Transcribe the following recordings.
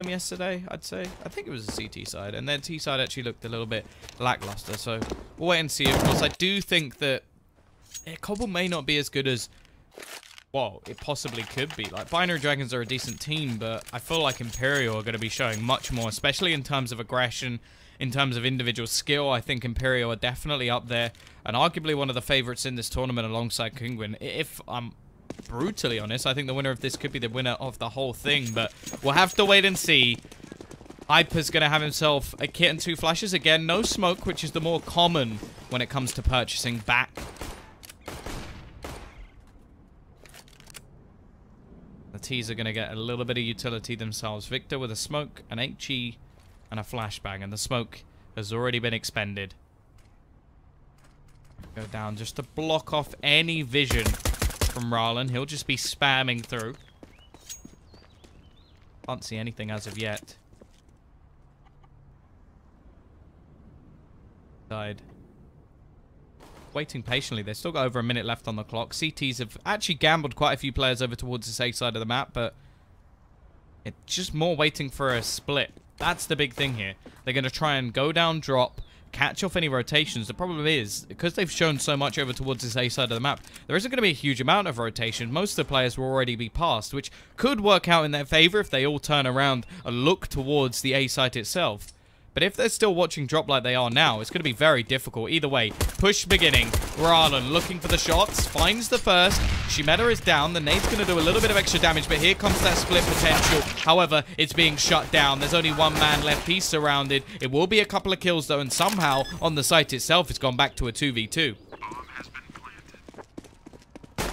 yesterday, I'd say. I think it was the CT side, and their T side actually looked a little bit lackluster, so we'll wait and see. Of course, I do think that Cobble may not be as good as, well, it possibly could be. Like, Binary Dragons are a decent team, but I feel like Imperial are going to be showing much more, especially in terms of aggression, in terms of individual skill. I think Imperial are definitely up there, and arguably one of the favorites in this tournament alongside Kinguin. If I'm brutally honest, I think the winner of this could be the winner of the whole thing, but we'll have to wait and see. Hyper's going to have himself a kit and 2 flashes. Again, no smoke, which is the more common when it comes to purchasing back. The T's are going to get a little bit of utility themselves. Victor with a smoke, an HE, and a flashbang, and the smoke has already been expended. Go down just to block off any vision from Rallen. He'll just be spamming through. Can't see anything as of yet. Died. Waiting patiently. They've still got over a minute left on the clock. CTs have actually gambled quite a few players over towards this A side of the map, but it's just more waiting for a split. That's the big thing here. They're going to try and go down, drop, catch off any rotations. The problem is, because they've shown so much over towards this A side of the map, there isn't going to be a huge amount of rotation. Most of the players will already be passed, which could work out in their favor if they all turn around and look towards the A site itself. But if they're still watching drop like they are now, it's going to be very difficult. Either way, push beginning. Rallen looking for the shots. Finds the first. Shimeta is down. The nade's going to do a little bit of extra damage, but here comes that split potential. However, it's being shut down. There's only one man left. He's surrounded. It will be a couple of kills, though, and somehow on the site itself, it's gone back to a 2v2.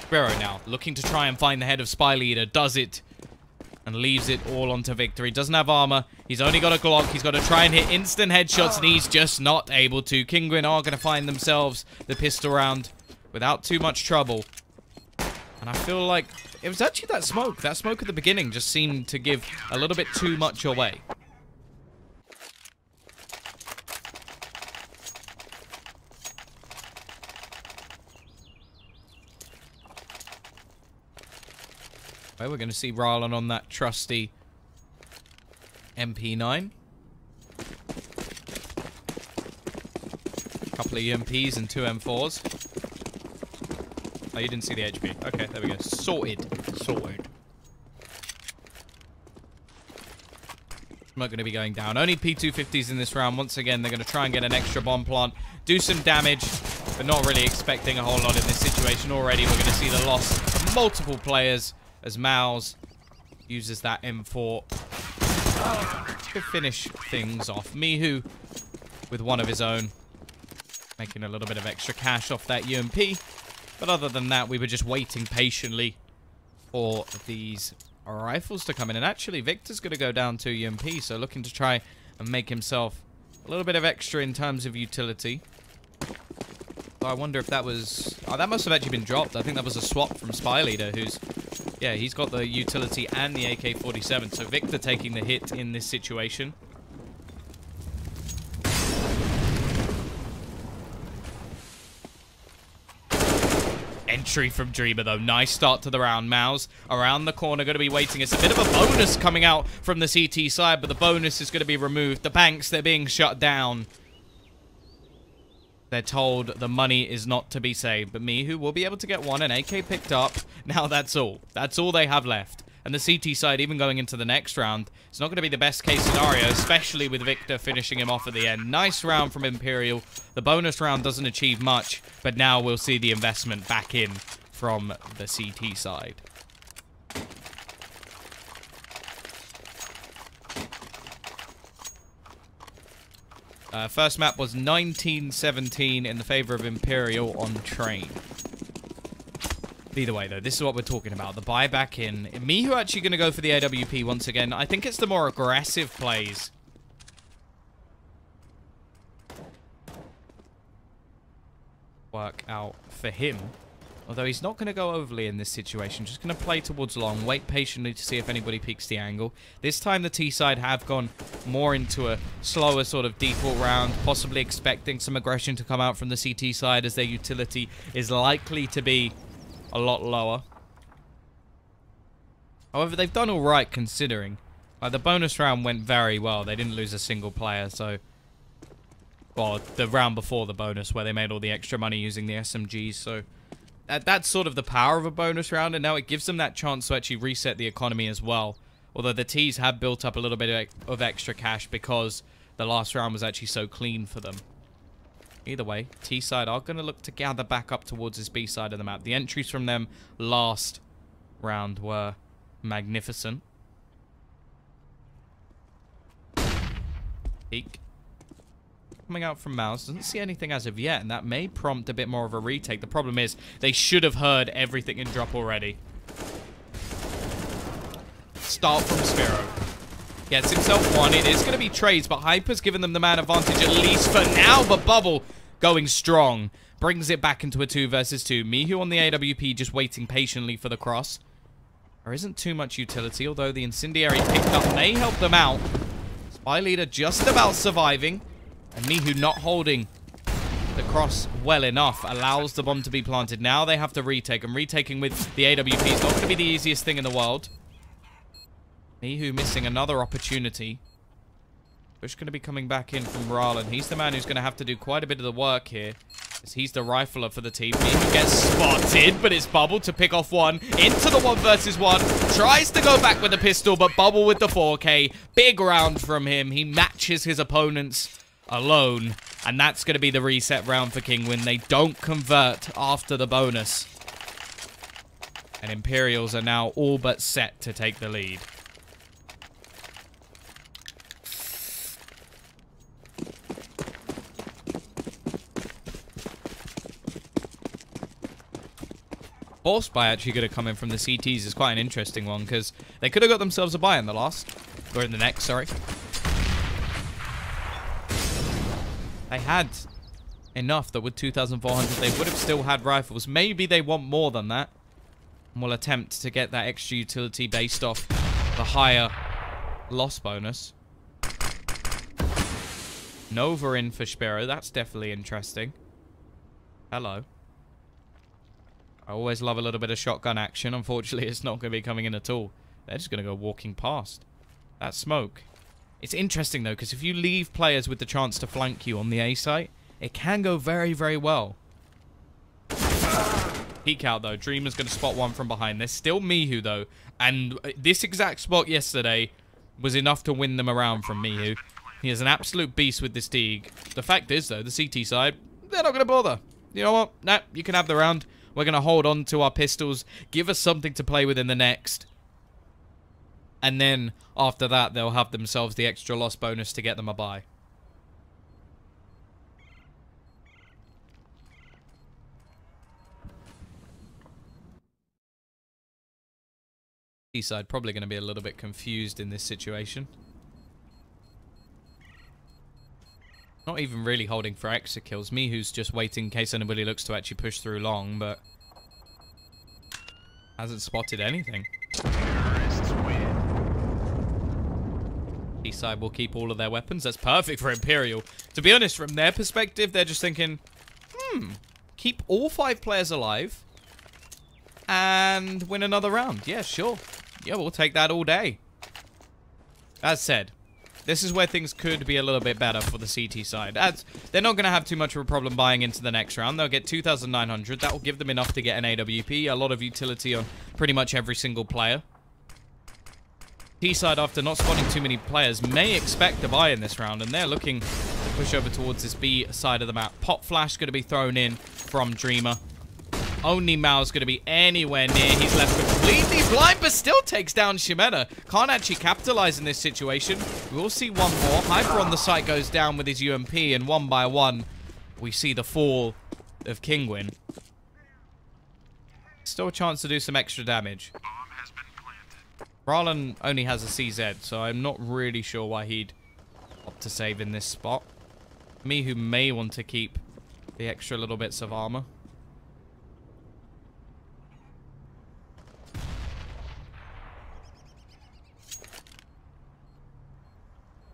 Guerrero now looking to try and find the head of Spy Leader. Does it? And leaves it all onto Victor. He doesn't have armor. He's only got a Glock. He's got to try and hit instant headshots, and he's just not able to. Kinguin are going to find themselves the pistol round without too much trouble. And I feel like it was actually that smoke. That smoke at the beginning just seemed to give a little bit too much away. We're going to see Rallen on that trusty MP9. Couple of UMPs and 2 M4s. Oh, you didn't see the HP. Okay, there we go. Sorted. Sorted. Not going to be going down. Only P250s in this round. Once again, they're going to try and get an extra bomb plant. Do some damage, but not really expecting a whole lot in this situation. Already, we're going to see the loss of multiple players as Mouse uses that M4 to finish things off. Mihu with one of his own, making a little bit of extra cash off that UMP. But other than that, we were just waiting patiently for these rifles to come in. And actually, Victor's going to go down to UMP, so looking to try and make himself a little bit of extra in terms of utility. So I wonder if that was... Oh, that must have actually been dropped. I think that was a swap from Spy Leader, who's... Yeah, he's got the utility and the AK-47, so Victor taking the hit in this situation. Entry from Dreamer, though. Nice start to the round. Mouse around the corner, going to be waiting. It's a bit of a bonus coming out from the CT side, but the bonus is going to be removed. The banks, they're being shut down. They're told the money is not to be saved. But Mihu will be able to get one. An AK picked up. Now that's all. That's all they have left. And the CT side, even going into the next round, it's not going to be the best case scenario, especially with Victor finishing him off at the end. Nice round from Imperial. The bonus round doesn't achieve much, but now we'll see the investment back in from the CT side. First map was 1917 in the favor of Imperial on train. Either way, though, this is what we're talking about. The buyback in. Mihu actually going to go for the AWP once again. I think it's the more aggressive plays. Work out for him. Although he's not going to go overly in this situation. Just going to play towards long. Wait patiently to see if anybody peeks the angle. This time the T side have gone more into a slower sort of default round. Possibly expecting some aggression to come out from the CT side as their utility is likely to be a lot lower. However, they've done alright considering. The bonus round went very well. They didn't lose a single player, so... Well, the round before the bonus, where they made all the extra money using the SMGs, so... That's sort of the power of a bonus round, and now it gives them that chance to actually reset the economy as well. Although the T's have built up a little bit of extra cash because the last round was actually so clean for them. Either way, T side are going to look to gather back up towards this B side of the map. The entries from them last round were magnificent. Peek. Coming out from Mouse. Doesn't see anything as of yet, and that may prompt a bit more of a retake. The problem is, they should have heard everything in drop already. Start from Sphero. Gets himself one. It is going to be trades, but Hyper's given them the man advantage at least for now, but Bubble going strong. Brings it back into a 2 versus 2. Mihu on the AWP just waiting patiently for the cross. There isn't too much utility, although the Incendiary picked up may help them out. Spy Leader just about surviving. And Mihu not holding the cross well enough allows the bomb to be planted. Now they have to retake, and retaking with the AWP is not going to be the easiest thing in the world. Mihu missing another opportunity. Bush going to be coming back in from Rarlan. He's the man who's going to have to do quite a bit of the work here, as he's the rifler for the team. Mihu gets spotted, but it's Bubble to pick off one. Into the 1 versus 1. Tries to go back with the pistol, but Bubble with the 4K. Big round from him. He matches his opponents alone, and that's going to be the reset round for Kinguin. They don't convert after the bonus, and Imperials are now all but set to take the lead. Force buy actually going to come in from the CTs is quite an interesting one, because they could have got themselves a buy in the last, or in the next, sorry. They had enough that with 2,400 they would have still had rifles. Maybe they want more than that. And will attempt to get that extra utility based off the higher loss bonus. Nova in for Spiro. That's definitely interesting. Hello. I always love a little bit of shotgun action. Unfortunately, it's not going to be coming in at all. They're just going to go walking past. That smoke. It's interesting, though, because if you leave players with the chance to flank you on the A site, it can go very, very well. Peek out, though. Dreamer's going to spot one from behind. There's still Mihu, though. And this exact spot yesterday was enough to win them around from Mihu. He is an absolute beast with this Deeg. The fact is, though, the CT side, they're not going to bother. You know what? Nah, you can have the round. We're going to hold on to our pistols. Give us something to play with in the next. And then, after that, they'll have themselves the extra loss bonus to get them a buy. Eastside probably going to be a little bit confused in this situation. Not even really holding for extra kills. Mihu's just waiting in case anybody looks to actually push through long, but hasn't spotted anything. Eastside will keep all of their weapons. That's perfect for Imperial. To be honest, from their perspective, they're just thinking, keep all 5 players alive and win another round. Yeah, sure. Yeah, we'll take that all day. As said, this is where things could be a little bit better for the CT side. As they're not going to have too much of a problem buying into the next round. They'll get 2,900. That will give them enough to get an AWP. A lot of utility on pretty much every single player. T-side, after not spotting too many players, may expect a buy in this round, and they're looking to push over towards this B side of the map. Pop flash going to be thrown in from Dreamer. Only Mao's going to be anywhere near. He's left completely blind, but still takes down Shimeta. Can't actually capitalize in this situation. We'll see one more. Hyper on the site goes down with his UMP, and one by one, we see the fall of Kinguin. Still a chance to do some extra damage. Rarlan only has a CZ, so I'm not really sure why he'd opt to save in this spot. Me, who may want to keep the extra little bits of armor.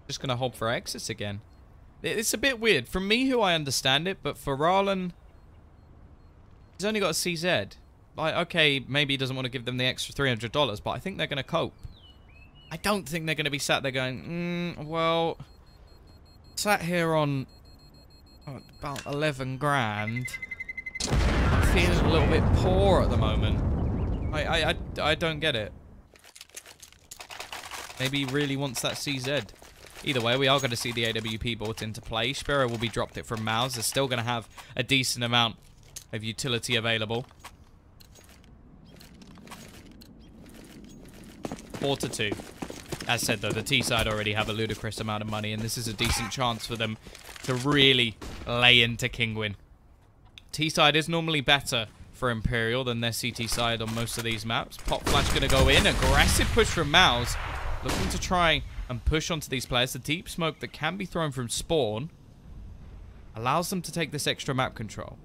Just going to hold for exits again. It's a bit weird. From me, who I understand it, but for Rarlan, he's only got a CZ. Like, okay, maybe he doesn't want to give them the extra $300, but I think they're going to cope. I don't think they're going to be sat there going, well, sat here on about 11 grand. I'm feeling a little bit poor at the moment. I don't get it. Maybe he really wants that CZ. Either way, we are going to see the AWP brought into play. Spiro will be dropped it from Mouse. They're still going to have a decent amount of utility available. 4-2. As said, though, the T side already have a ludicrous amount of money, and this is a decent chance for them to really lay into Kinguin. T side is normally better for Imperial than their CT side on most of these maps. Pop flash going to go in. Aggressive push from Mouse. Looking to try and push onto these players. The deep smoke that can be thrown from spawn allows them to take this extra map control.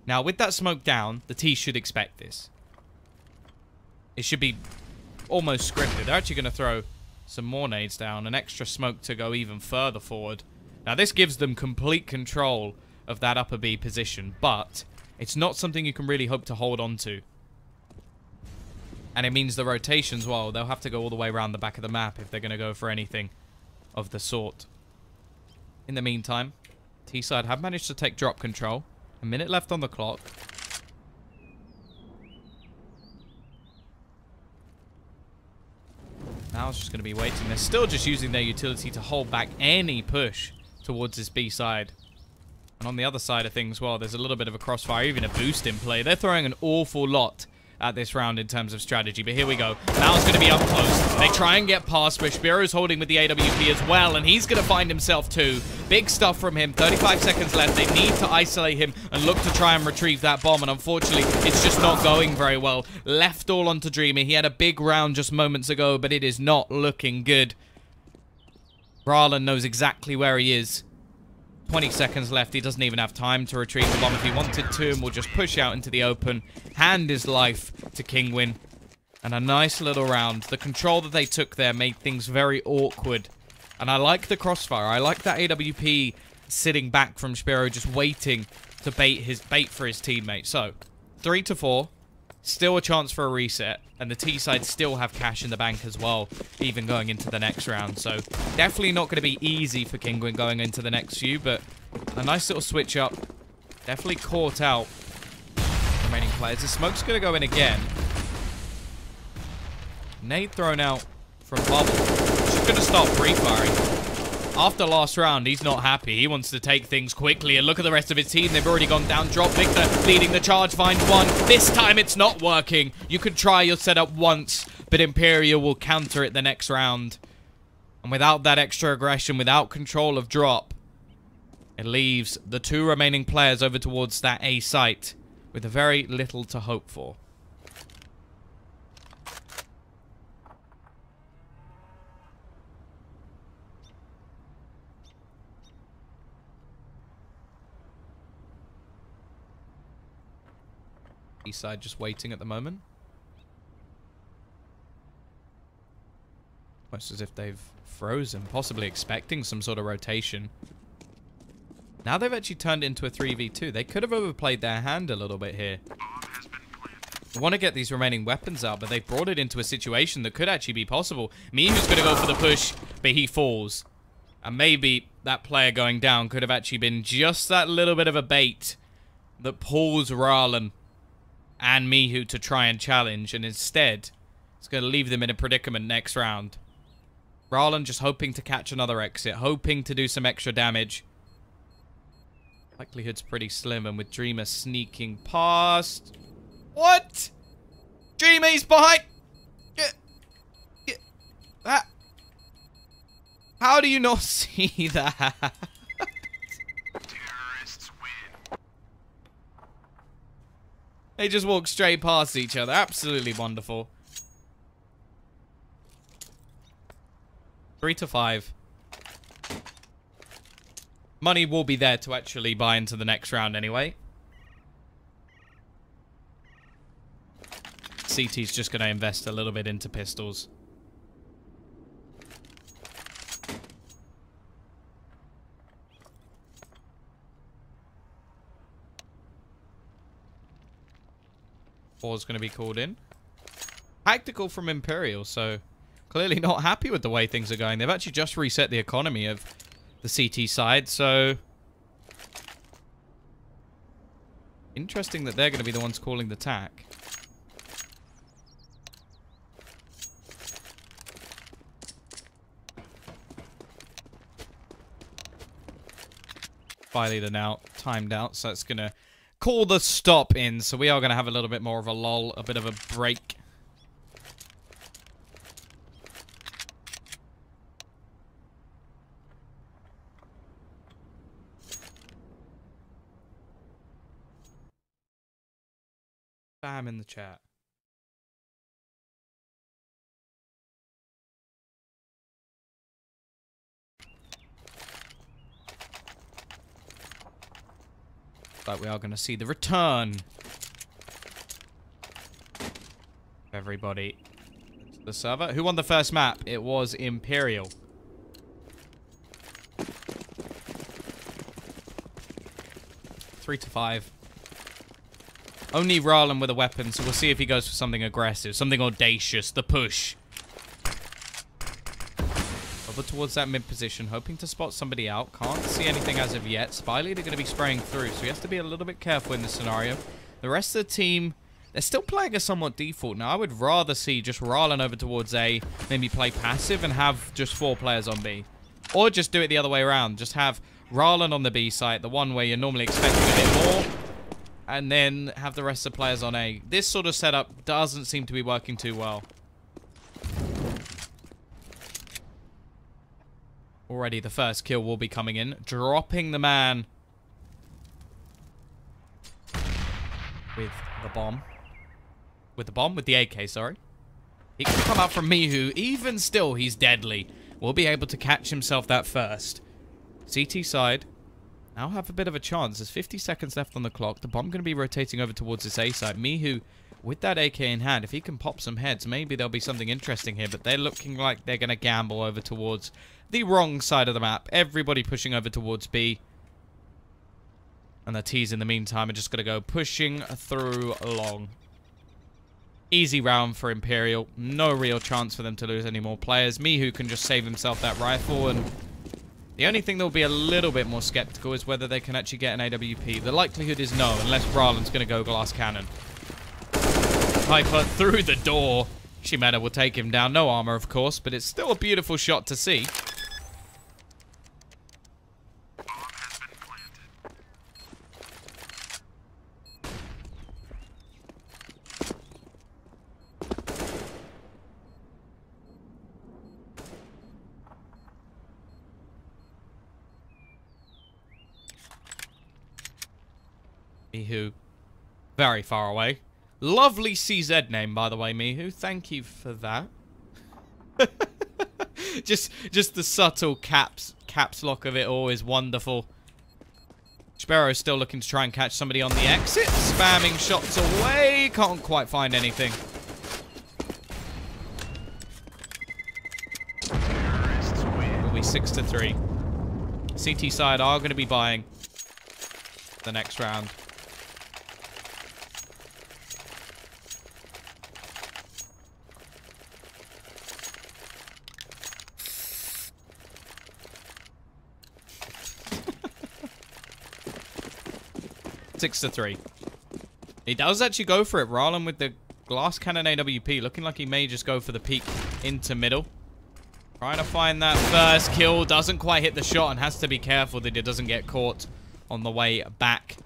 Now, with that smoke down, the T should expect this. It should be almost scripted. They're actually going to throw some more nades down. An extra smoke to go even further forward. Now, this gives them complete control of that upper B position, but it's not something you can really hope to hold on to. And it means the rotations, well, they'll have to go all the way around the back of the map if they're going to go for anything of the sort. In the meantime, T-side have managed to take drop control. A minute left on the clock. Now it's just going to be waiting. They're still just using their utility to hold back any push towards this B side. And on the other side of things, well, there's a little bit of a crossfire, even a boost in play. They're throwing an awful lot at this round in terms of strategy. But here we go. Mal's going to be up close. They try and get past, but Spiro's holding with the AWP as well, and he's going to find himself too. Big stuff from him. 35 seconds left. They need to isolate him and look to try and retrieve that bomb, and unfortunately, it's just not going very well. Left all onto Dreamer. He had a big round just moments ago, but it is not looking good. Bralin knows exactly where he is. 20 seconds left. He doesn't even have time to retrieve the bomb if he wanted to, and will just push out into the open, hand his life to Kinguin. And a nice little round. The control that they took there made things very awkward. And I like the crossfire. I like that AWP sitting back from Spiro, just waiting to bait for his teammate. So, 3-4. Still a chance for a reset. And the T side still have cash in the bank as well, even going into the next round. So, definitely not going to be easy for Kinguin going into the next few, but a nice little switch up. Definitely caught out remaining players. The smoke's going to go in again. Nade thrown out from Bubble. She's going to start pre-firing. After last round, he's not happy. He wants to take things quickly. And look at the rest of his team. They've already gone down. Drop Victor leading the charge. Finds one. This time it's not working. You could try your setup once, but Imperial will counter it the next round. And without that extra aggression, without control of drop, it leaves the two remaining players over towards that A site with very little to hope for. East side just waiting at the moment. Almost as if they've frozen, possibly expecting some sort of rotation. Now they've actually turned into a 3v2. They could have overplayed their hand a little bit here. They want to get these remaining weapons out, but they've brought it into a situation that could actually be possible. Mihu's going to go for the push, but he falls. And maybe that player going down could have actually been just that little bit of a bait that pulls Rarlan and Mihu to try and challenge, and instead, it's going to leave them in a predicament next round. Rarlan just hoping to catch another exit, hoping to do some extra damage. Likelihood's pretty slim, and with Dreamer sneaking past... What? Dreamer's behind... How do you not see that? They just walk straight past each other. Absolutely wonderful. 3-5. Money will be there to actually buy into the next round anyway. CT's just going to invest a little bit into pistols. Four's going to be called in. Tactical from Imperial, so clearly not happy with the way things are going. They've actually just reset the economy of the CT side, so... Interesting that they're going to be the ones calling the attack. Fire leader now timed out, so it's going to call the stop in. So we are going to have a little bit more of a lull, a bit of a break. Spam in the chat. But we are going to see the return of everybody to the server. Who won the first map? It was Imperial. Three to 5. Only Rallen with a weapon, so we'll see if he goes for something aggressive, something audacious, the push. Over towards that mid position, hoping to spot somebody out. Can't see anything as of yet. Spy leader going to be spraying through, so he has to be a little bit careful in this scenario. The rest of the team, they're still playing a somewhat default. Now, I would rather see just Rallen over towards A, maybe play passive and have just 4 players on B. Or just do it the other way around. Just have Rallen on the B site, the one where you're normally expecting a bit more, and then have the rest of the players on A. This sort of setup doesn't seem to be working too well. Already the first kill will be coming in. Dropping the man with the bomb. With the bomb? With the AK, sorry. He can come out from Mihu. Even still, he's deadly. Will be able to catch himself that first. CT side. Now have a bit of a chance. There's 50 seconds left on the clock. The bomb going to be rotating over towards this A side. Mihu, with that AK in hand, if he can pop some heads, maybe there'll be something interesting here. But they're looking like they're going to gamble over towards the wrong side of the map. Everybody pushing over towards B. And the T's in the meantime are just going to go pushing through long. Easy round for Imperial. No real chance for them to lose any more players. Mihu can just save himself that rifle, and the only thing they'll be a little bit more skeptical is whether they can actually get an AWP. The likelihood is no, unless Rallen's going to go glass cannon. Piper through the door. Shimeda will take him down. No armor, of course, but it's still a beautiful shot to see. Mihu, very far away. Lovely CZ name, by the way, Mihu. Thank you for that. just the subtle caps lock of it all is wonderful. Sparrow's still looking to try and catch somebody on the exit. Spamming shots away. Can't quite find anything. It'll be 6 to 3. CT side are going to be buying the next round. Six to 3. He does actually go for it. Rallen with the glass cannon AWP. Looking like he may just go for the peek into middle. Trying to find that first kill. Doesn't quite hit the shot and has to be careful that it doesn't get caught on the way back.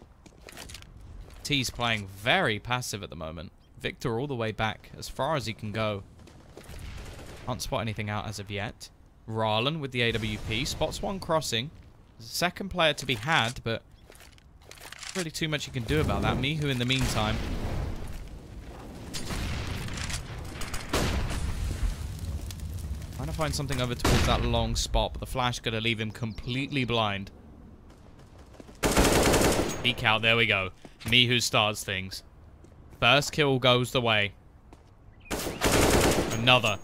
T's playing very passive at the moment. Victor all the way back as far as he can go. Can't spot anything out as of yet. Rallen with the AWP. Spots one crossing. There's a second player to be had, but really too much you can do about that. Mihu in the meantime. Trying to find something over towards that long spot, but the flash gonna leave him completely blind. Peek out, there we go. Mihu starts things. First kill goes the way. Another.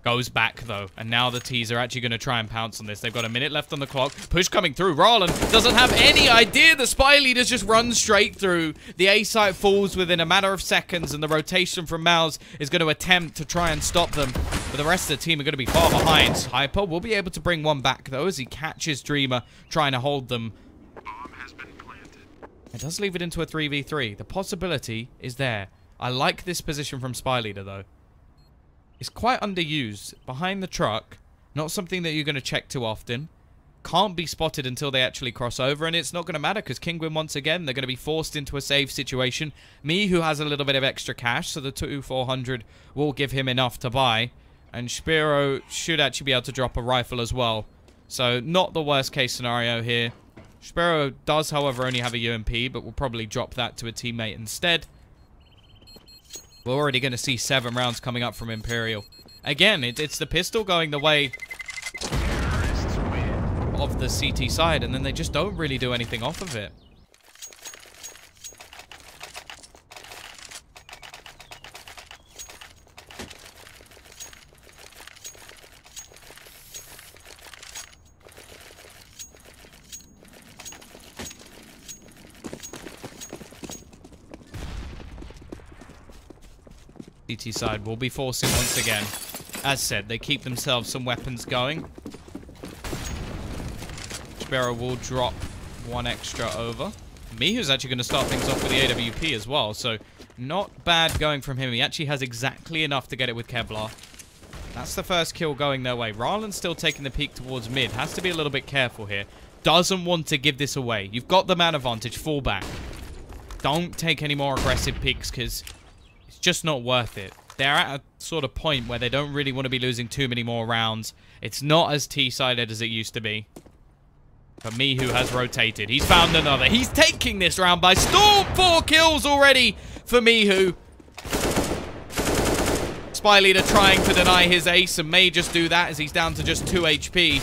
Goes back, though. And now the T's are actually going to try and pounce on this. They've got a minute left on the clock. Push coming through. Roland doesn't have any idea. The spy leaders just run straight through. The A site falls within a matter of seconds, and the rotation from Mouse is going to attempt to try and stop them. But the rest of the team are going to be far behind. Hyper will be able to bring one back, though, as he catches Dreamer trying to hold them. Bomb has been planted. It does leave it into a 3v3. The possibility is there. I like this position from Spy Leader, though. It's quite underused. Behind the truck. Not something that you're going to check too often. Can't be spotted until they actually cross over. And it's not going to matter because Kinguin, once again, they're going to be forced into a save situation. Me, who has a little bit of extra cash. So the 2,400 will give him enough to buy. And Spiro should actually be able to drop a rifle as well. So not the worst case scenario here. Spiro does, however, only have a UMP. But will probably drop that to a teammate instead. We're already going to see 7 rounds coming up from Imperial. Again, it's the pistol going the way of the CT side, and then they just don't really do anything off of it. CT side will be forcing once again. As said, they keep themselves some weapons going. Sparrow will drop one extra over. Mihu's actually going to start things off with the AWP as well, so not bad going from him. He actually has exactly enough to get it with Kevlar. That's the first kill going their way. Ryland's still taking the peek towards mid. Has to be a little bit careful here. Doesn't want to give this away. You've got the man advantage. Fall back. Don't take any more aggressive peeks because it's just not worth it. They're at a sort of point where they don't really want to be losing too many more rounds. It's not as T-sided as it used to be. But Mihu has rotated. He's found another. He's taking this round by storm. 4 kills already for Mihu. Spy Leader trying to deny his ace and may just do that as he's down to just 2 HP.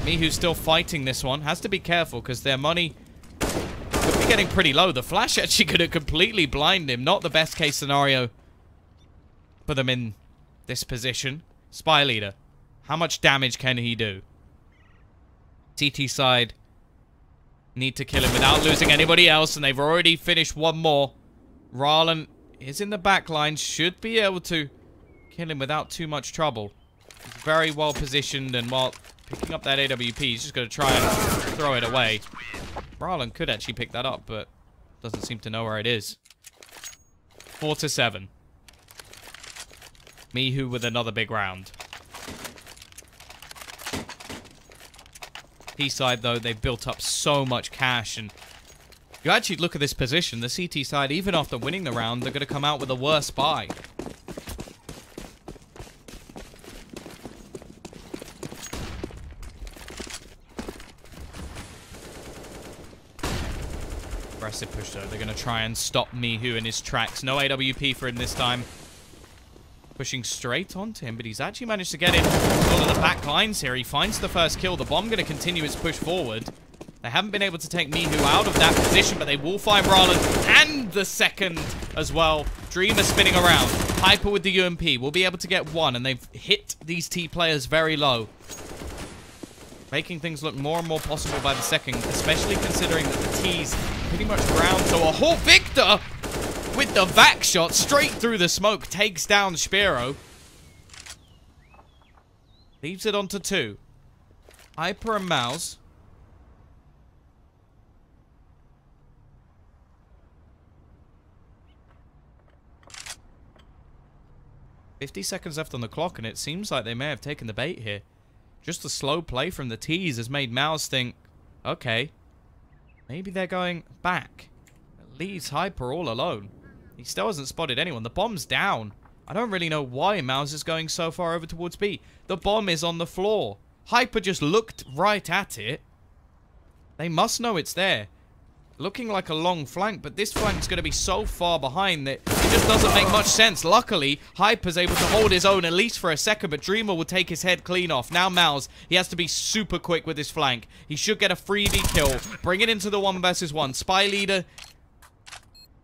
Mihu's still fighting this one. Has to be careful because their money could be getting pretty low. The flash actually could have completely blinded him. Not the best case scenario for them in this position. Spy Leader. How much damage can he do? CT side need to kill him without losing anybody else, and they've already finished one more. Ryland is in the back line. Should be able to kill him without too much trouble. He's very well positioned, and while picking up that AWP, he's just going to try and throw it away. Ryland could actually pick that up, but doesn't seem to know where it is. 4-7. Mihu with another big round. T-side, though, they've built up so much cash, and you actually look at this position, the CT side, even after winning the round, they're going to come out with a worse buy. Aggressive push, though. They're going to try and stop Mihu in his tracks. No AWP for him this time. Pushing straight onto him, but he's actually managed to get in one of the back lines here. He finds the first kill. The bomb going to continue its push forward. They haven't been able to take Mihu out of that position, but they will find Roland and the second as well. Dreamer spinning around. Hyper with the UMP. Will be able to get one, and they've hit these T players very low. Making things look more and more possible by the second, especially considering that the T's pretty much ground to a halt. Victor with the vac shot straight through the smoke takes down Spiro. Leaves it onto 2. Hyper and Mouse. $50 seconds left on the clock, and it seems like they may have taken the bait here. Just the slow play from the T's has made Mouse think, okay, maybe they're going back. It leaves Hyper all alone. He still hasn't spotted anyone. The bomb's down. I don't really know why Mouse is going so far over towards B. The bomb is on the floor. Hyper just looked right at it. They must know it's there. Looking like a long flank, but this flank's going to be so far behind that it just doesn't make much sense. Luckily, Hyper's able to hold his own at least for a second, but Dreamer will take his head clean off. Now Mouse, he has to be super quick with his flank. He should get a freebie kill. Bring it into the 1 versus 1. Spy Leader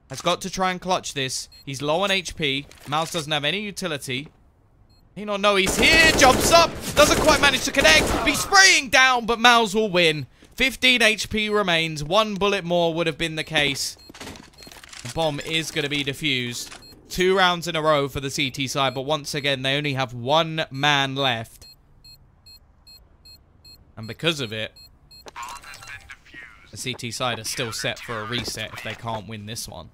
has got to try and clutch this. He's low on HP. Mouse doesn't have any utility. He not know he's here. Jumps up. Doesn't quite manage to connect. Be spraying down, but Mouse will win. 15 HP remains. 1 bullet more would have been the case. The bomb is going to be defused. 2 rounds in a row for the CT side, but once again, they only have 1 man left. And because of it, the CT side are still set for a reset if they can't win this one.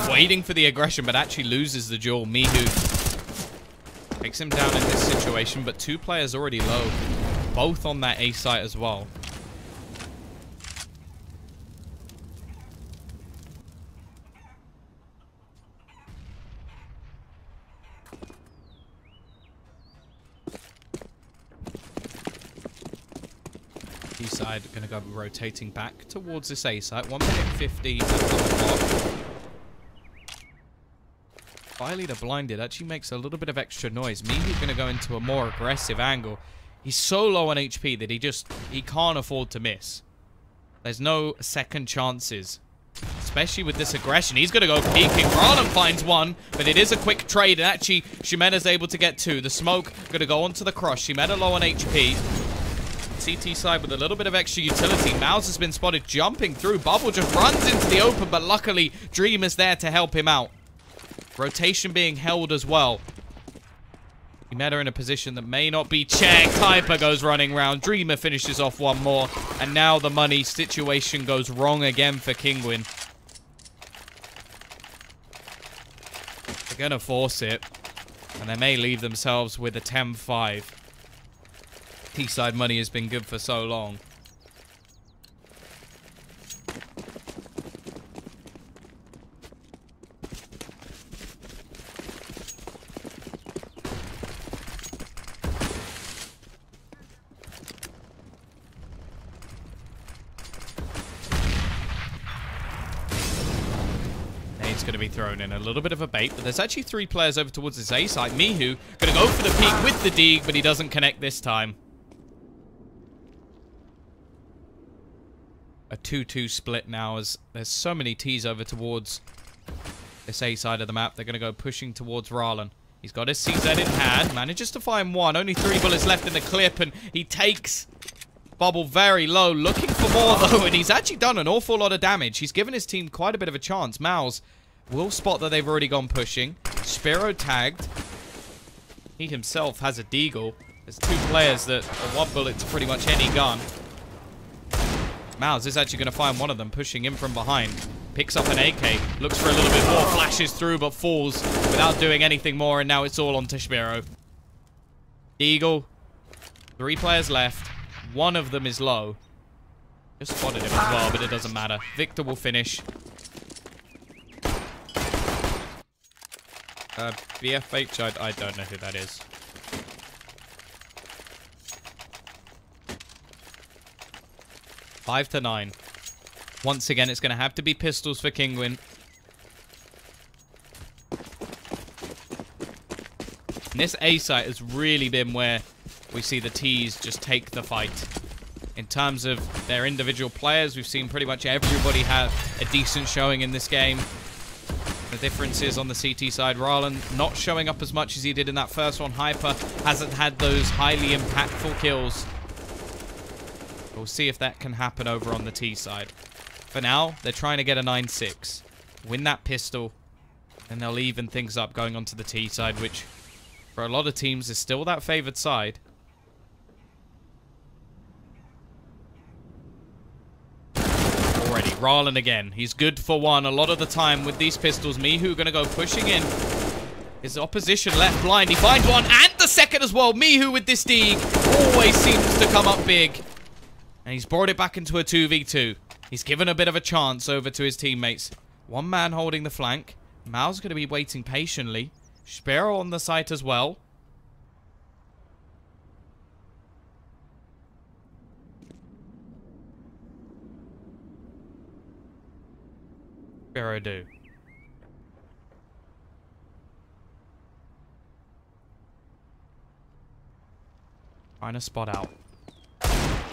Waiting for the aggression, but actually loses the duel. Mihu takes him down in this situation, but 2 players already low. Both on that A site as well. B side going to go rotating back towards this A site. 1 minute 50 at the clock. Leader blinded actually makes a little bit of extra noise. Mihu's going to go into a more aggressive angle. He's so low on HP that he can't afford to miss. There's no second chances. Especially with this aggression. He's going to go peeking. Rallen finds 1, but it is a quick trade. And actually, Shimeda's able to get 2. The smoke going to go onto the cross. Shimeda low on HP. CT side with a little bit of extra utility. Mouse has been spotted jumping through. Bubble just runs into the open, but luckily, Dream is there to help him out. Rotation being held as well. He met her in a position that may not be checked. Hyper goes running round. Dreamer finishes off 1 more. And now the money situation goes wrong again for Kinguin. They're going to force it. And they may leave themselves with a 10-5. T-side money has been good for so long. Going to be thrown in. A little bit of a bait, but there's actually 3 players over towards this A side. Mihu going to go for the peek with the dig, but he doesn't connect this time. A 2-2 split now as there's so many T's over towards this A side of the map. They're going to go pushing towards Rallen. He's got his CZ in hand, manages to find 1. Only 3 bullets left in the clip, and he takes Bubble very low, looking for more though, and he's actually done an awful lot of damage. He's given his team quite a bit of a chance. Mouse will spot that they've already gone pushing. Spiro tagged. He himself has a deagle. There's 2 players that are 1 bullet to pretty much any gun. Mouse is actually going to find one of them pushing in from behind. Picks up an AK. Looks for a little bit more. Flashes through but falls without doing anything more. And now it's all on to Spiro. Deagle. 3 players left. 1 of them is low. Just spotted him as well, but it doesn't matter. Victor will finish. BFH, I don't know who that is. Five to 9. Once again, it's going to have to be pistols for Kinguin. And this A site has really been where we see the T's just take the fight. In terms of their individual players, we've seen pretty much everybody have a decent showing in this game. The difference is on the CT side, Rallen not showing up as much as he did in that first one. Hyper hasn't had those highly impactful kills. We'll see if that can happen over on the T side. For now, they're trying to get a 9-6. Win that pistol, and they'll even things up going onto the T side, which for a lot of teams is still that favored side. Already, Rallen again. He's good for 1 a lot of the time with these pistols. Mihu going to go pushing in. His opposition left blind. He finds 1 and the second as well. Mihu with this dig always seems to come up big. And he's brought it back into a 2v2. He's given a bit of a chance over to his teammates. 1 man holding the flank. Mao's going to be waiting patiently. Spiro on the site as well. Spiro do? Trying to spot out.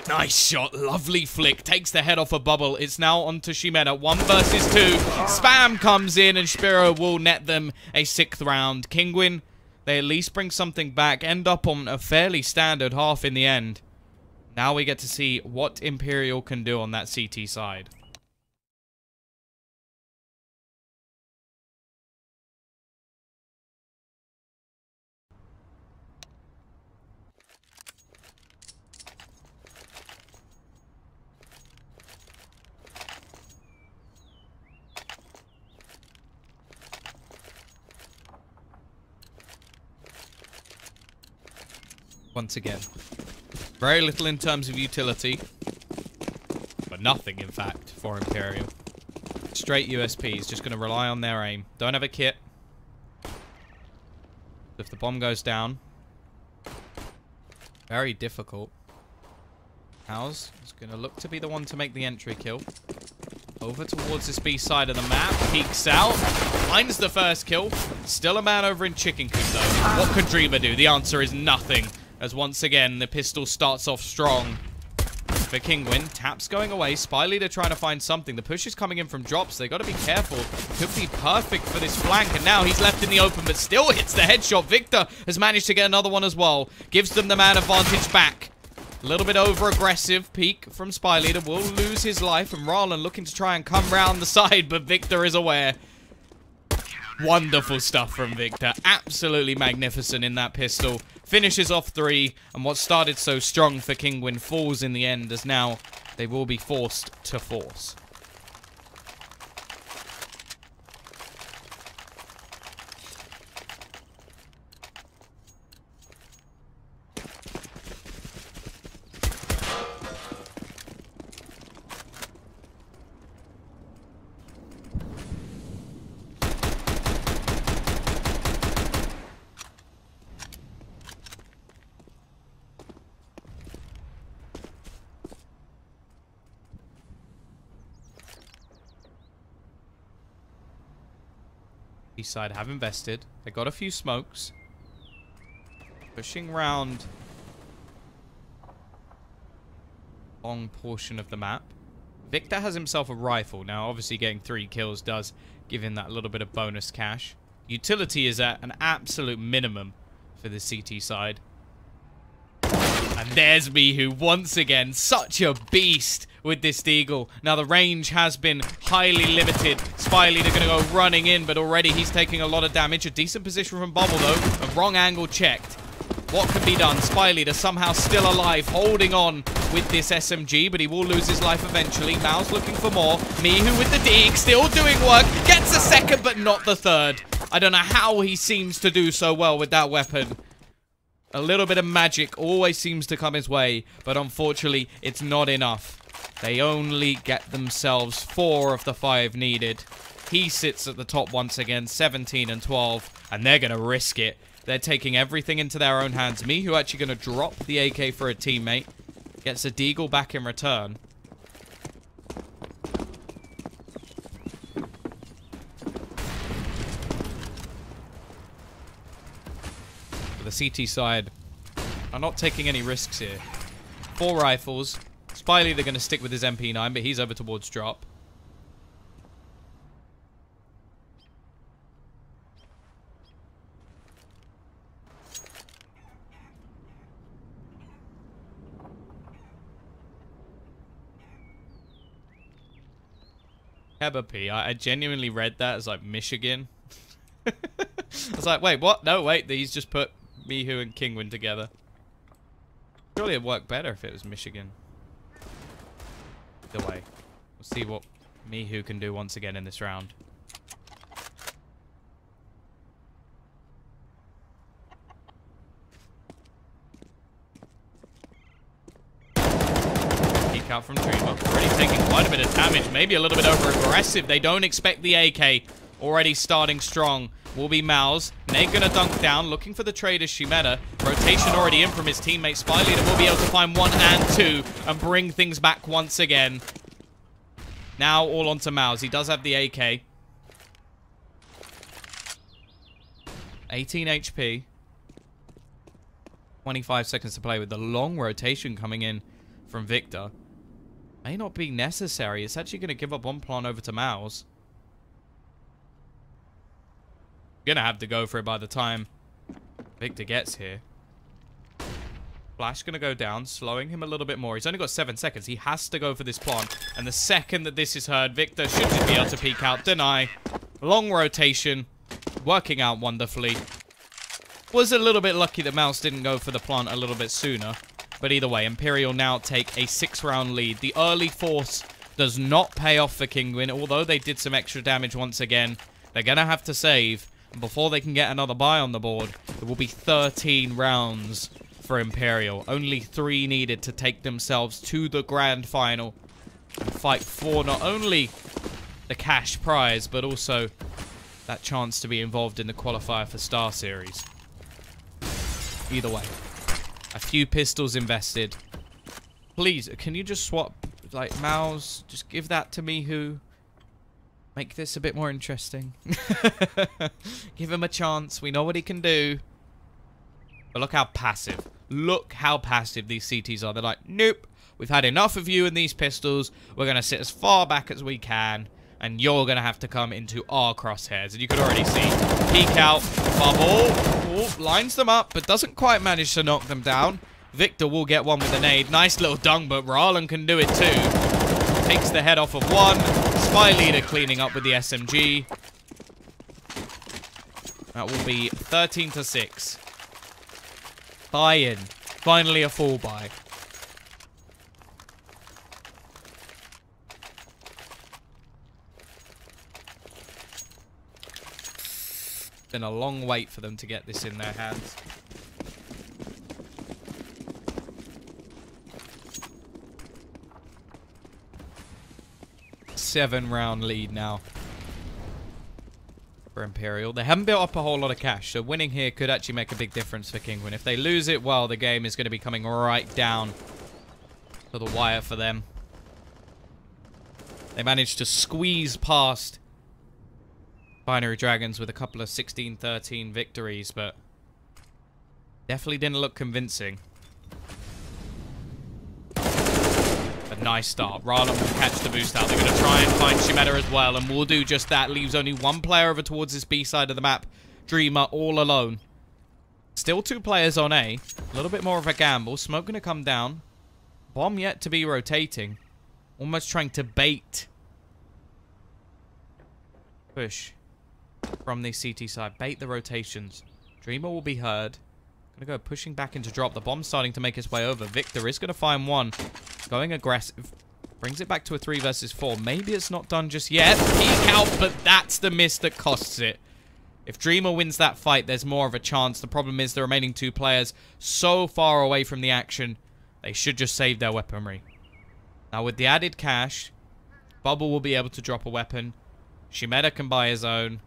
Nice shot. Lovely flick. Takes the head off a bubble. It's now on to Ximena. 1 versus 2. Spam comes in and Spiro will net them a 6th round. Kinguin, they at least bring something back. End up on a fairly standard half in the end. Now we get to see what Imperial can do on that CT side. Once again, very little in terms of utility, but nothing, in fact, for Imperial. Straight USPs, just going to rely on their aim. Don't have a kit. If the bomb goes down, very difficult. House is going to look to be the one to make the entry kill. Over towards this B side of the map, peeks out, finds the first kill. Still a man over in Chicken Coop, though. What can Dreamer do? The answer is nothing. As once again, the pistol starts off strong for Kinguin. Taps going away. Spy Leader trying to find something. The push is coming in from drops. They got to be careful. Could be perfect for this flank. And now he's left in the open, but still hits the headshot. Victor has managed to get another one as well. Gives them the man advantage back. A little bit over-aggressive. Peek from Spy Leader. Will lose his life. And Ralan looking to try and come round the side, but Victor is aware. Wonderful stuff from Victor. Absolutely magnificent in that pistol. Finishes off 3, and what started so strong for Kinguin falls in the end, as now they will be forced to force. East side have invested. They got a few smokes. Pushing round long portion of the map. Victor has himself a rifle. Now, obviously, getting 3 kills does give him that little bit of bonus cash. Utility is at an absolute minimum for the CT side. And there's Mihu once again. Such a beast with this deagle. Now the range has been highly limited. Spy Leader going to go running in, but already he's taking a lot of damage. A decent position from Bubble though. A wrong angle checked. What can be done? Spy Leader somehow still alive, holding on with this SMG, but he will lose his life eventually. Mao's looking for more. Mihu with the dig, still doing work. Gets a second, but not the third. I don't know how he seems to do so well with that weapon. A little bit of magic always seems to come his way, but unfortunately, it's not enough. They only get themselves 4 of the 5 needed. He sits at the top once again, 17 and 12, and they're going to risk it. They're taking everything into their own hands. Mihu actually going to drop the AK for a teammate. Gets a deagle back in return. The CT side are not taking any risks here. 4 rifles. Spy Leader going to stick with his MP9, but he's over towards drop. Keba P. I genuinely read that as like Michigan. I was like, wait, what? No, wait, he's just put Mihu and Kinguin together. Surely it'd work better if it was Michigan. Either way, we'll see what Mihu can do once again in this round. Peek out from Dreamer. Already taking quite a bit of damage, maybe a little bit over aggressive. They don't expect the AK. Already starting strong will be Maus. Nate gonna dunk down, looking for the trade as Ximena. Rotation already in from his teammate. Spy Leader will be able to find 1 and 2 and bring things back once again. Now all onto Maus. He does have the AK. 18 HP. 25 seconds to play with the long rotation coming in from Victor. May not be necessary. It's actually going to give up one plant over to Mouse. Gonna have to go for it by the time Victor gets here. Flash gonna go down, slowing him a little bit more. He's only got 7 seconds. He has to go for this plant. And the second that this is heard, Victor should just be able to peek out. Deny. Long rotation. Working out wonderfully. Was a little bit lucky that Mouse didn't go for the plant a little bit sooner. But either way, Imperial now take a 6-round lead. The early force does not pay off for Kinguin, although they did some extra damage once again. They're going to have to save. And before they can get another buy on the board, it will be 13 rounds for Imperial. Only 3 needed to take themselves to the grand final. And fight for not only the cash prize, but also that chance to be involved in the qualifier for Star Series. Either way, a few pistols invested. Please, can you just swap, like, Mouse? Just give that to me, who? Make this a bit more interesting. Give him a chance. We know what he can do. But look how passive. Look how passive these CTs are. They're like, nope. We've had enough of you and these pistols. We're going to sit as far back as we can. And you're going to have to come into our crosshairs. And you can already see. Peek out. Bubble. Oh, lines them up, but doesn't quite manage to knock them down. Victor will get one with a nade. Nice little dung, but Rarlan can do it too. Takes the head off of one. Spy leader cleaning up with the SMG. That will be 13-6. Buy-in. Finally a full buy. Been a long wait for them to get this in their hands. Seven-round lead now for Imperial. They haven't built up a whole lot of cash, so winning here could actually make a big difference for Kinguin. If they lose it, well, the game is going to be coming right down to the wire for them. They managed to squeeze past Binary Dragons with a couple of 16-13 victories, but definitely didn't look convincing. A nice start. Rarlan will catch the boost out. They're going to try and find Shimeta as well, and will do just that. Leaves only one player over towards this B side of the map. Dreamer all alone. Still 2 players on A. A little bit more of a gamble. Smoke going to come down. Bomb yet to be rotating. Almost trying to bait. Push from the CT side. Bait the rotations. Dreamer will be heard. Gonna go pushing back into drop. The bomb's starting to make its way over. Victor is gonna find one. Going aggressive. Brings it back to a 3 versus 4. Maybe it's not done just yet. Peek out, but that's the miss that costs it. If Dreamer wins that fight, there's more of a chance. The problem is the remaining 2 players so far away from the action, they should just save their weaponry. Now with the added cash, Bubble will be able to drop a weapon. Shimeta can buy his own.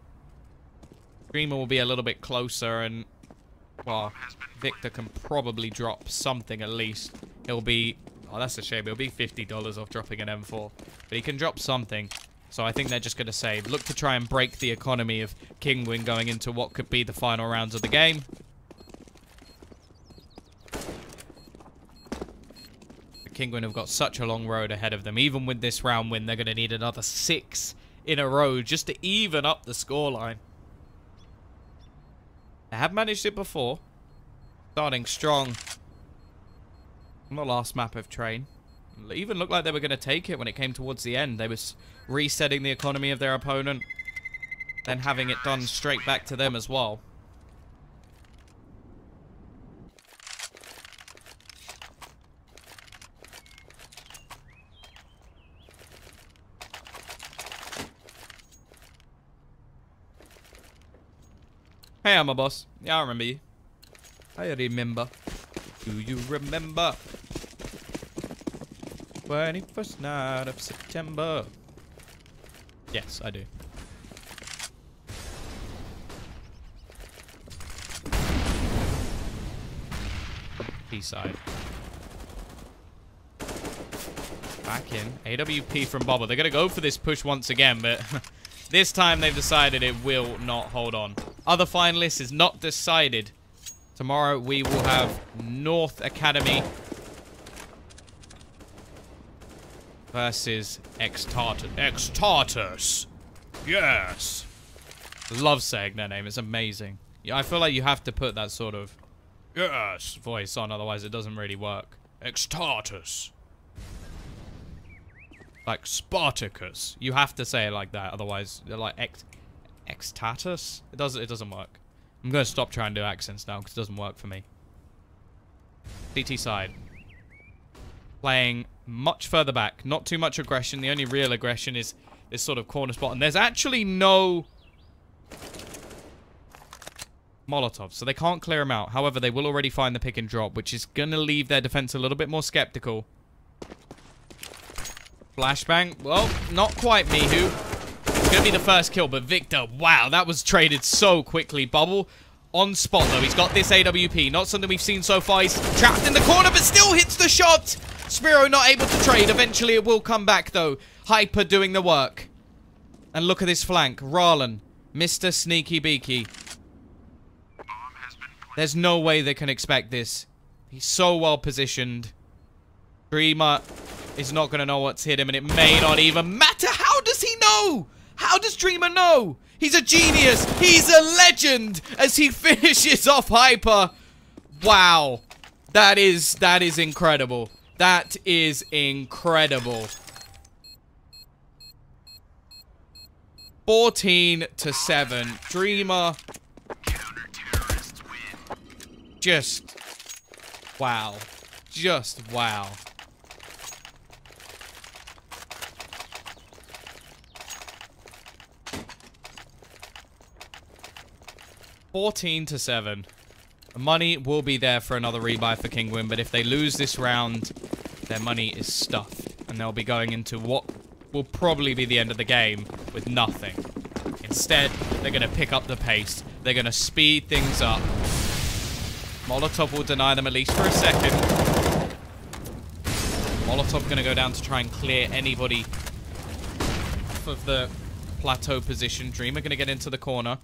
Dreamer will be a little bit closer, and, well, Victor can probably drop something at least. He'll be, oh, that's a shame. He'll be $50 off dropping an M4. But he can drop something. So I think they're just going to save. Look to try and break the economy of Kinguin going into what could be the final rounds of the game. The Kinguin have got such a long road ahead of them. Even with this round win, they're going to need another 6 in a row just to even up the scoreline. They have managed it before. Starting strong on the last map of Train. It even looked like they were going to take it when it came towards the end. They was resetting the economy of their opponent, then having it done straight back to them as well. Hey, I'm a boss. Yeah, I remember you. I remember. Do you remember? 21st night of September. Yes, I do. B-side. Back in. AWP from Bubble. They're going to go for this push once again, but this time they've decided it will not hold on. other finalists is not decided. Tomorrow we will have North Academy versus X-Tartus. X-Tartus! Yes! Love saying their name. It's amazing. Yeah, I feel like you have to put that sort of yes voice on, otherwise it doesn't really work. X-Tartus. Like Spartacus. You have to say it like that, otherwise they're like X-Tartus? It doesn't work. I'm gonna stop trying to do accents now because it doesn't work for me. CT side. Playing much further back. Not too much aggression. The only real aggression is this sort of corner spot. And there's actually no Molotov, so they can't clear them out. However, they will already find the pick and drop, which is going to leave their defense a little bit more skeptical. Flashbang. Well, not quite Mihu. It's going to be the first kill, but Victor, wow, that was traded so quickly. Bubble on spot, though. He's got this AWP. Not something we've seen so far. He's trapped in the corner, but still hits the shot. Spiro not able to trade. Eventually, it will come back, though. Hyper doing the work. And look at this flank. Rarlan, Mr. Sneaky Beaky. There's no way they can expect this. He's so well positioned. Dreamer is not going to know what's hit him, and it may not even matter. How does he know? How does Dreamer know? He's a genius. He's a legend as he finishes off Hyper. Wow. That is incredible. That is incredible. 14-7. Dreamer. Just wow. Just wow. $14-7. Money will be there for another rebuy for Kinguin, but if they lose this round, their money is stuffed. And they'll be going into what will probably be the end of the game with nothing. Instead, they're going to pick up the pace. They're going to speed things up. Molotov will deny them at least for a second. Molotov going to go down to try and clear anybody off of the plateau position. Dreamer going to get into the corner.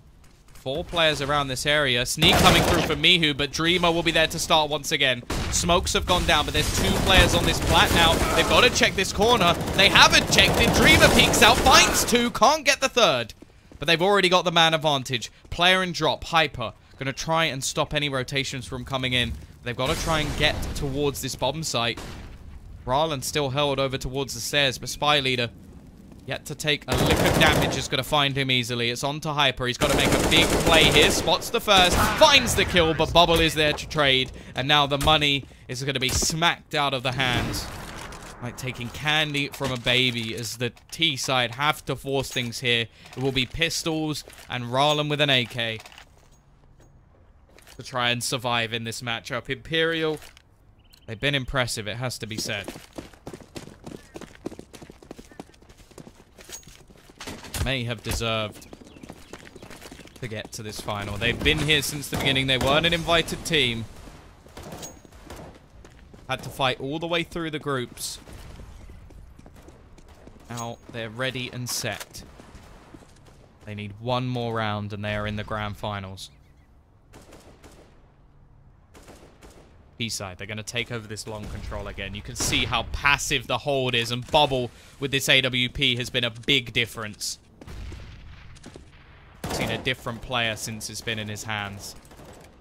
4 players around this area. Sneak coming through for Mihu, but Dreamer will be there to start once again. Smokes have gone down, but there's 2 players on this plat now. They've got to check this corner. They haven't checked it. Dreamer peeks out, finds 2, can't get the 3rd. But they've already got the man advantage. Player and drop, Hyper. Going to try and stop any rotations from coming in. They've got to try and get towards this bomb site. Rarlan still held over towards the stairs, but Spy Leader yet to take a lick of damage is going to find him easily. It's on to Hyper. He's got to make a big play here. Spots the first, finds the kill, but Bubble is there to trade. And now the money is going to be smacked out of the hands. Like taking candy from a baby as the T side have to force things here. It will be pistols and Rarlan with an AK to try and survive in this matchup. Imperial, they've been impressive, it has to be said. May have deserved to get to this final. They've been here since the beginning. They weren't an invited team. Had to fight all the way through the groups. Now they're ready and set. They need one more round and they are in the grand finals. B-side, they're going to take over this long control again. You can see how passive the hold is, and Bubble with this AWP has been a big difference. Seen a different player since it's been in his hands.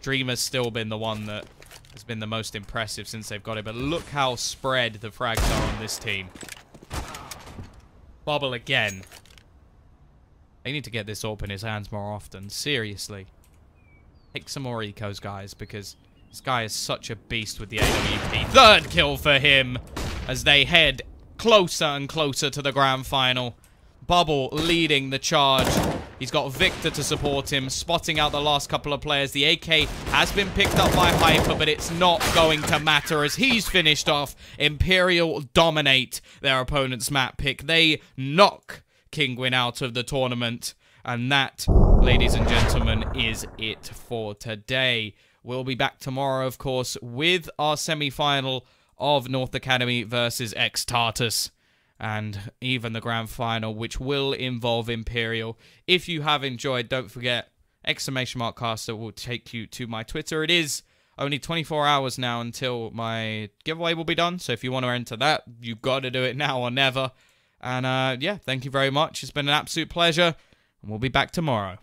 Dreamer's still been the one that has been the most impressive since they've got it, but look how spread the frags are on this team. Bubble again. They need to get this AWP in his hands more often. Seriously. Take some more ecos, guys, because this guy is such a beast with the AWP. 3rd kill for him as they head closer and closer to the grand final. Bubble leading the charge. He's got Victor to support him, spotting out the last couple of players. The AK has been picked up by Hyper, but it's not going to matter as he's finished off. Imperial dominate their opponent's map pick. They knock Kinguin out of the tournament. And that, ladies and gentlemen, is it for today. We'll be back tomorrow, of course, with our semi-final of North Academy versus X-Tartus. And even the grand final, which will involve Imperial. If you have enjoyed, don't forget, exclamation mark caster will take you to my Twitter. It is only 24 hours now until my giveaway will be done. So if you want to enter that, you've got to do it now or never. And yeah, thank you very much. It's been an absolute pleasure. And we'll be back tomorrow.